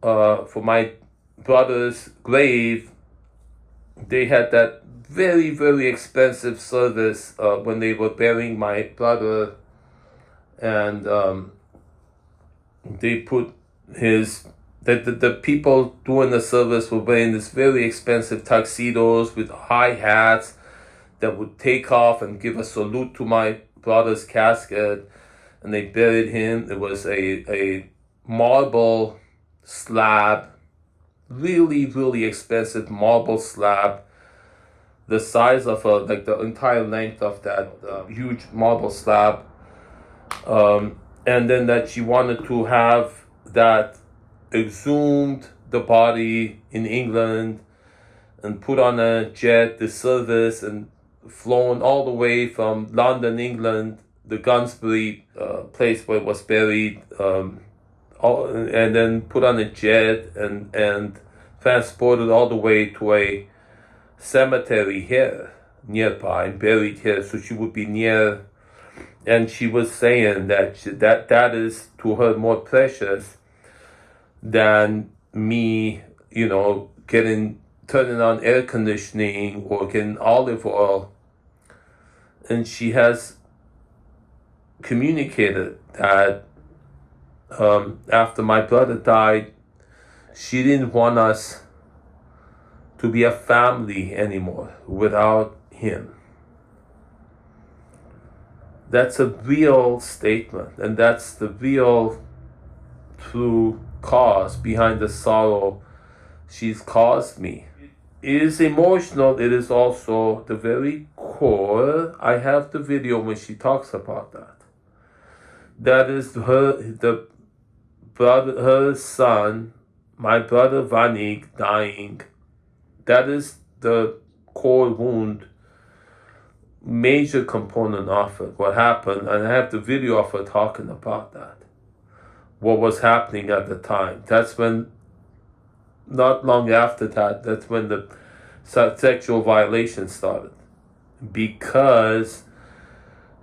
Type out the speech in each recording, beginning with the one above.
for my brother's grave, they had that very, very expensive service when they were burying my brother, and they put the people doing the service were wearing this very expensive tuxedos with high hats that would take off and give a salute to my brother's casket, and they buried him. It was a marble slab, really, really expensive marble slab, the size of like the entire length of that huge marble slab. And then that she wanted to have that exhumed the body in England and put on a jet, the service, and flown all the way from London, England, the Gunsbury place where it was buried, and then put on a jet and transported all the way to a cemetery here nearby and buried here, so she would be near. And she was saying that that is to her more precious than me, turning on air conditioning or getting olive oil. And she has communicated that after my brother died, she didn't want us to be a family anymore without him. That's a real statement, and that's the real true cause behind the sorrow she's caused me. It is emotional. It is also the very core. I have the video when she talks about that. That is her son, my brother Vanik, dying. That is the core wound, major component of it, what happened. And I have the video of her talking about that, what was happening at the time. That's when, not long after that, that's when the sexual violation started, because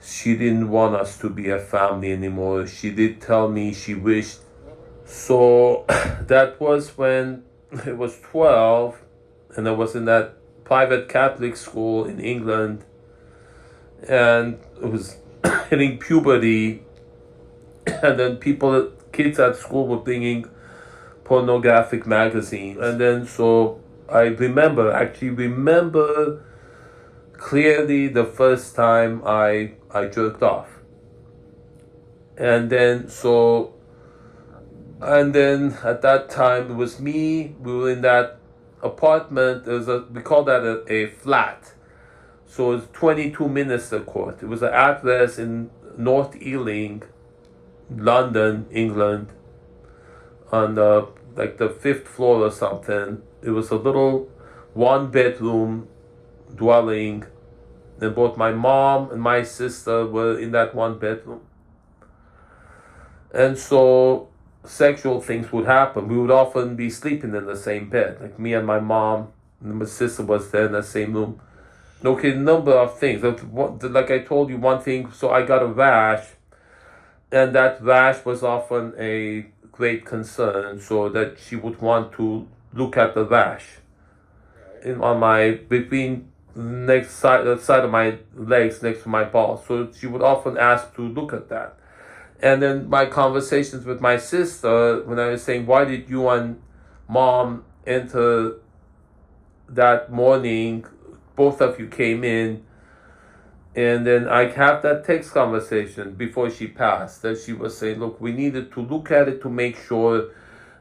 she didn't want us to be a family anymore. She did tell me she wished. So that was when I was 12, and I was in that private Catholic school in England, and it was hitting puberty, and then kids at school were bringing pornographic magazines. And then so I actually remember clearly the first time I jerked off. And then at that time it was me, we were in that apartment. We call that a flat. So it's 22 Minister Court. It was an address in North Ealing, London, England, on the 5th floor or something. It was a little 1-bedroom dwelling, and both my mom and my sister were in that 1 bedroom. And so sexual things would happen. We would often be sleeping in the same bed, like me and my mom, and my sister was there in the same room. Okay, a number of things. Like I told you, one thing, so I got a rash, and that rash was often a great concern, so that she would want to look at the rash between the side of my legs next to my balls. So she would often ask to look at that. And then my conversations with my sister, when I was saying, why did you and mom enter that morning? Both of you came in. And then I have that text conversation before she passed, that she was saying, look, we needed to look at it to make sure,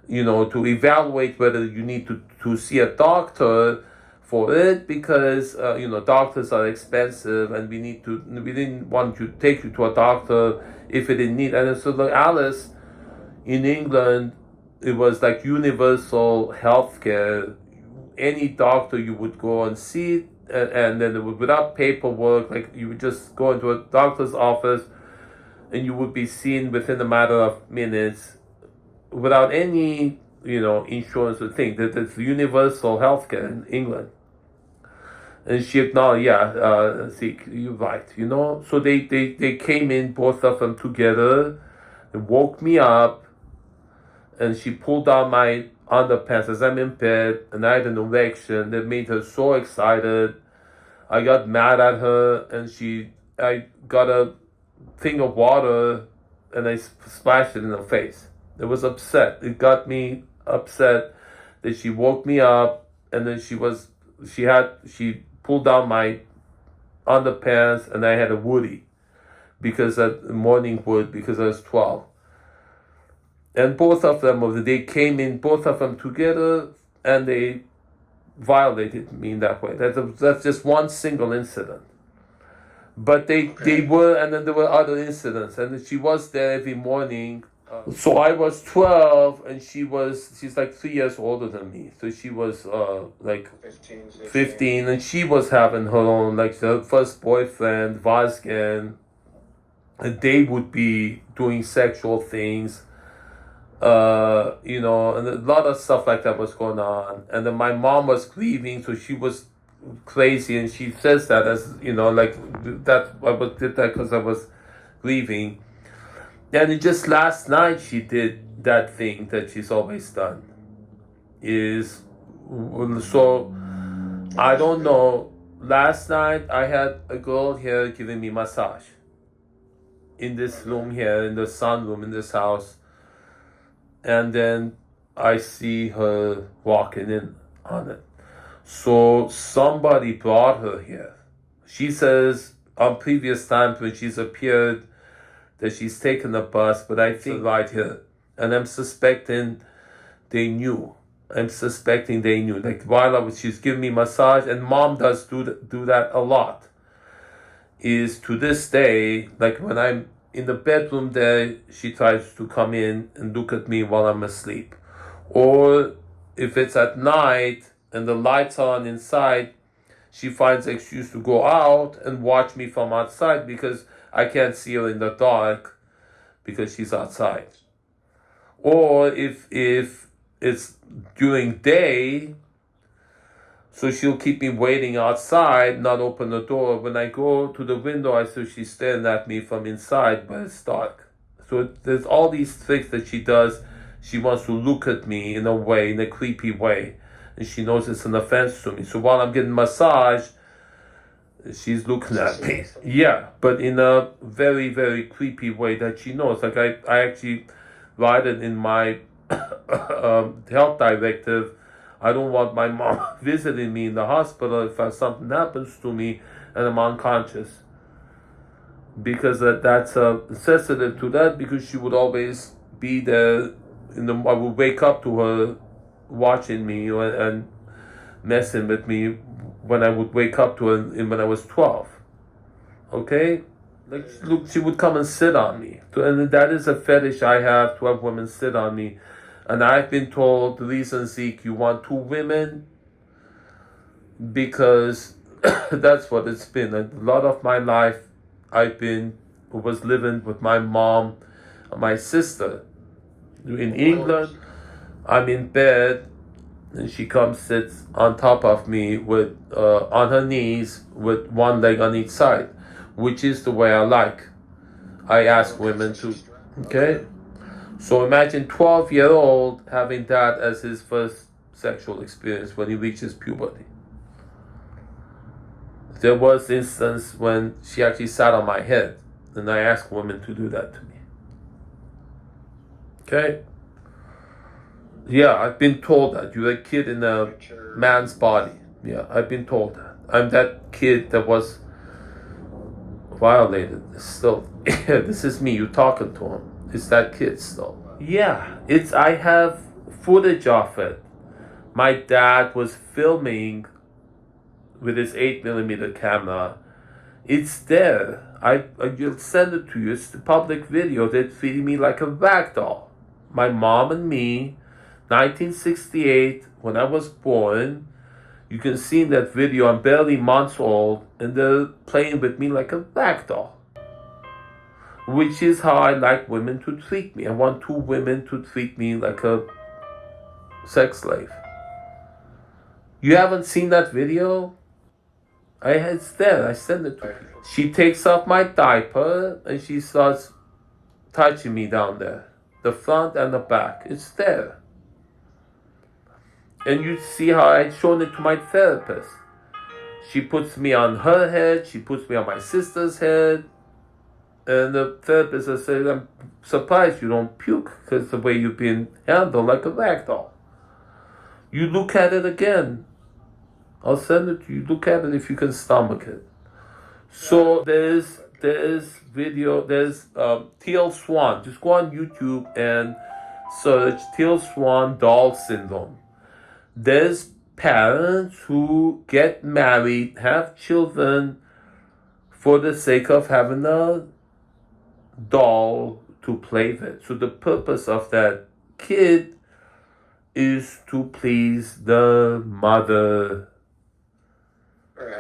to evaluate whether you need to see a doctor for it, because, doctors are expensive, and we didn't want to take you to a doctor if it didn't need. And so like Alice, in England, it was like universal health care. Any doctor you would go and see, and then it would, without paperwork, like you would just go into a doctor's office and you would be seen within a matter of minutes without any, insurance or thing. That's universal healthcare in England. And she acknowledged, Zeke, you're right, So they came in, both of them together, and woke me up, and she pulled down my underpants as I'm in bed, and I had an erection that made her so excited. I got mad at her, and I got a thing of water, and I splashed it in her face. It was upset. It got me upset that she woke me up, and then she pulled down my underpants, and I had a woody because at morning wood because I was 12. And both of them, they came in, both of them together, and they violated me in that way. That's just one single incident. But they were, and then there were other incidents, and she was there every morning. So I was 12, and she's like 3 years older than me. So she was like 15, and she was having her own, like her first boyfriend, Vazgen, and they would be doing sexual things. And a lot of stuff like that was going on. And then my mom was grieving, so she was crazy, and she says that as, like that, did that because I was grieving. And just last night she did that thing that she's always done. So, I don't know. Last night I had a girl here giving me massage. In this room here, in the sunroom in this house. And then I see her walking in on it. So somebody brought her here. She says on previous times when she's appeared that she's taken a bus, but I think right here. And I'm suspecting they knew. Like while she's giving me massage, and mom does do that a lot. Is to this day, like when I'm in the bedroom there, she tries to come in and look at me while I'm asleep. Or if it's at night and the lights are on inside, she finds an excuse to go out and watch me from outside because I can't see her in the dark because she's outside. Or if it's during day, so she'll keep me waiting outside, not open the door. When I go to the window, I see she's staring at me from inside, but it's dark. So there's all these tricks that she does. She wants to look at me in a creepy way. And she knows it's an offense to me. So while I'm getting massage, she's looking at me. Yeah, but in a very, very creepy way that she knows. Like I actually write it in my health directive. I don't want my mom visiting me in the hospital if something happens to me and I'm unconscious. Because that's sensitive to that, because she would always be there. I would wake up to her watching me and messing with me when I would wake up to her when I was 12. Okay? Like, look, she would come and sit on me. And that is a fetish I have, to have women sit on me. And I've been told, the reason, Zeke, you want 2 women, because that's what it's been. A lot of my life, was living with my mom and my sister. In England, I'm in bed, and she comes, sits on top of me with on her knees with one leg on each side, which is the way I like. I ask women to, okay? So imagine 12-year-old having that as his first sexual experience when he reaches puberty. There was instance when she actually sat on my head, and I asked women to do that to me. Okay? Yeah, I've been told that. You're a kid in a man's body. Yeah, I've been told that. I'm that kid that was violated. Still, this is me. You're talking to him. It's that kid still. Yeah, I have footage of it. My dad was filming with his 8mm camera. It's there. I'll send it to you. It's the public video. They're treating me like a rag doll. My mom and me, 1968, when I was born. You can see in that video I'm barely months old, and they're playing with me like a rag doll. Which is how I like women to treat me. I want 2 women to treat me like a sex slave. You haven't seen that video? It's there. I send it to you. She takes off my diaper and she starts touching me down there. the front and the back. It's there. And you see how I've shown it to my therapist. She puts me on her head, she puts me on my sister's head. And the therapist has said, I'm surprised you don't puke because the way you've been handled like a rag doll. You look at it again. I'll send it to you. Look at it if you can stomach it. So there's video, there's Teal Swan. Just go on YouTube and search Teal Swan doll syndrome. There's parents who get married, have children for the sake of having a doll to play with. So the purpose of that kid is to please the mother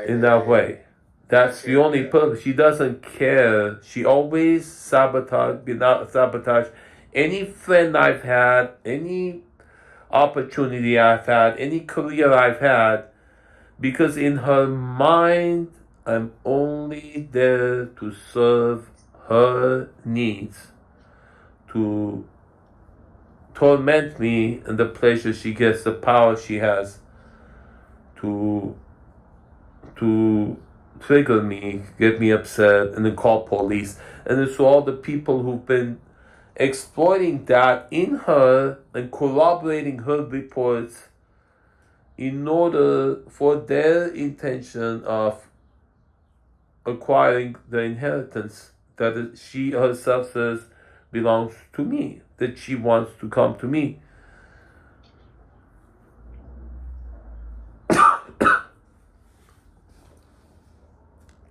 in that way. That's the only purpose. She doesn't care. She always sabotage any friend I've had, any opportunity I've had, any career I've had, because in her mind, I'm only there to serve her needs, to torment me and the pleasure she gets, the power she has to trigger me, get me upset, and then call police. And it's all the people who've been exploiting that in her and corroborating her reports in order for their intention of acquiring the inheritance that she herself says belongs to me, that she wants to come to me.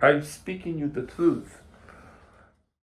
I'm speaking you the truth.